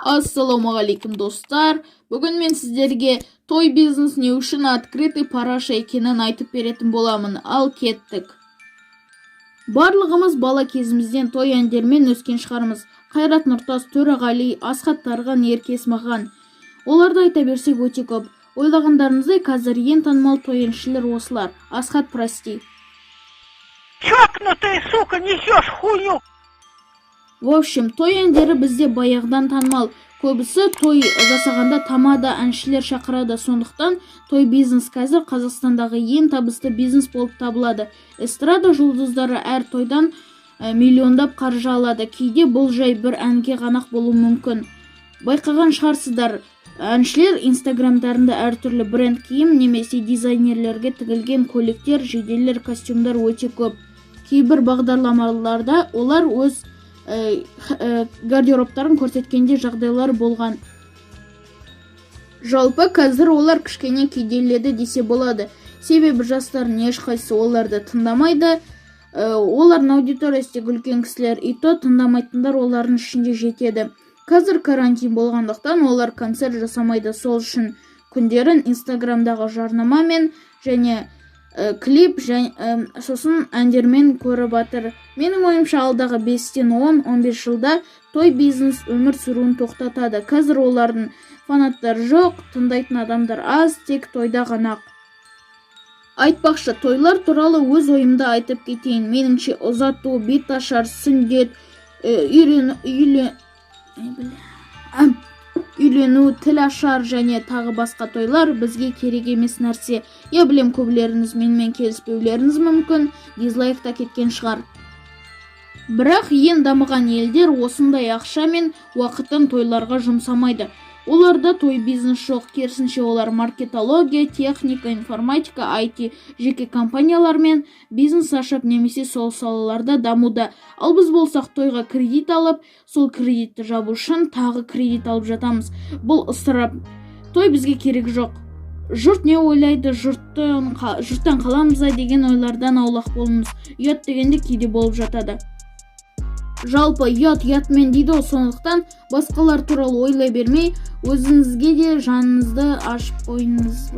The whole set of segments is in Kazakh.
Ассалаумағалейкум достар. Бүгін мен сіздерге той бизнес не үшін открытый параша екенін айтып беретін боламын. Ал кеттік. Барлығымыз бала кезімізден той әндермен өскен шығармыз. Қайрат Нұртас, Төреғали, Асхат Тарған, Ерке Есмахан. Оларды айта берсек өте көп. Ойлағандарыңыздай қазір ең танымал той әншілер осылар. Асхат, прости. Чокнутый, сука, несешь хуйню. В общем, той әндері бізде баяғыдан танымал. Көбісі той жасағанда тамада әншілер шақырады. Сондықтан той бизнес қазір Қазақстандағы ең табысты бизнес болып табылады. Эстрада жұлдыздары әр тойдан миллиондап қаржы алады. Кейде бұл жай бір әнге ғанақ болуы мүмкін. Байқаған шығарсыздар, әншілер инстаграмдарында әртүрлі бренд киім немесе дизайнерлерге тігілген көйлектер, жейделер, костюмдар өте көп. Кейбір бағдарламаларда олар өз гардероптарын көрсеткенде жағдайлар болған. Жалпы қазір олар кішкене кедейледі десе болады. Себебі жастардың ешқайсысы оларды тыңдамайды. Олардың аудиториясы үлкен кісілер, и то тыңдамайтындар олардың ішінде жетеді. Қазір карантин болғандықтан олар концерт жасамайды. Сол үшін күндерін инстаграмдағы жарнамамен және клип сосын әндермен көріп жатыр. Менің ойымша алдағы 5-10-15 жылда той бизнес өмір сүруін тоқтатады. Қазір олардың фанаттары жоқ, тыңдайтын адамдар аз, тек тойда ғана. Айтпақшы, тойлар туралы өз ойымды айтып кетейін. Меніңше ұзату, бет ашар, сүндет, үйлену, тіл ашар және тағы басқа тойлар бізге керек емес нәрсе. Я білем, көбілеріңіз менімен келіспеулеріңіз мүмкін, дизлайкта кеткен шығар. Бірақ ең дамыған елдер осындай ақша мен уақытын тойларға жұмсамайды. Оларда той бизнес жоқ, керісінше олар маркетология, техника, информатика, IT, жеке компаниялармен бизнес ашып немесе сол салаларда дамуда. Ал біз болсақ тойға кредит алып, сол кредитті жабу үшін тағы кредит алып жатамыз. Бұл ысырап. Той бізге керек жоқ. Жұрт не ойлайды, жұрттан қаламыз деген ойлардан аулақ болыңыз. Ұят дегенде кейде болып жатады. Жалпы ұят-ұятмен дейді, сондықтан басқалар туралы ойлай бермей, өзіңізге де жаныңызды ашып қойыңыз.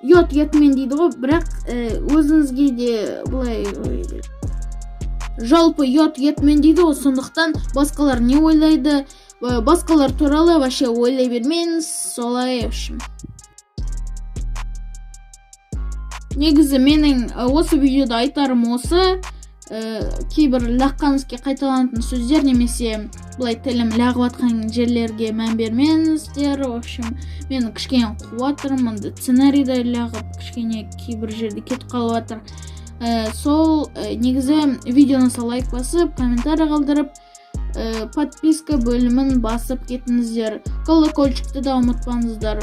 Ұят-ұятмен дейді ғой, бірақ өзіңізге де былай. Жалпы ұят-ұятмен дейді, сондықтан басқалар не ойлайды, басқалар туралы вообще ойлай бермеңіз, солай. Негізі менің осы видеода айтарым осы. Кейбір лаққанызге қайталанатын сөздер немесе бұлай тілім лағып атқан жерлерге мән бермеңіздер. В общем, мен кішкене қуатырмын, сценарийді лағып кішкене кейбір жерде кетіп қалып жатыр. Сол негізі видеоны лайк басып, комментарий қалдырып, подписка бөлімін басып кетіңіздер. Колокольчикті да ұмытпаңыздар.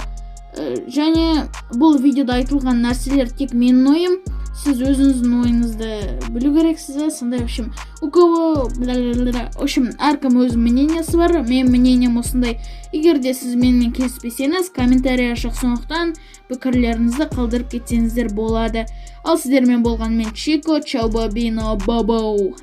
Және бұл видеода айтылған нәрселер тек менің ойым. Сіз өзіңіздің ойыңызды білу керексіз, сондай. У кого, әркім өз мнениесі бар, мен мнением осындай. Егер де сіз менімен келіспесеңіз, комментарий ашық, сондықтан пікірлеріңізді қалдырып кетсеңіздер болады. Ал сіздермен болған мен Чико, чао бабино, бабау.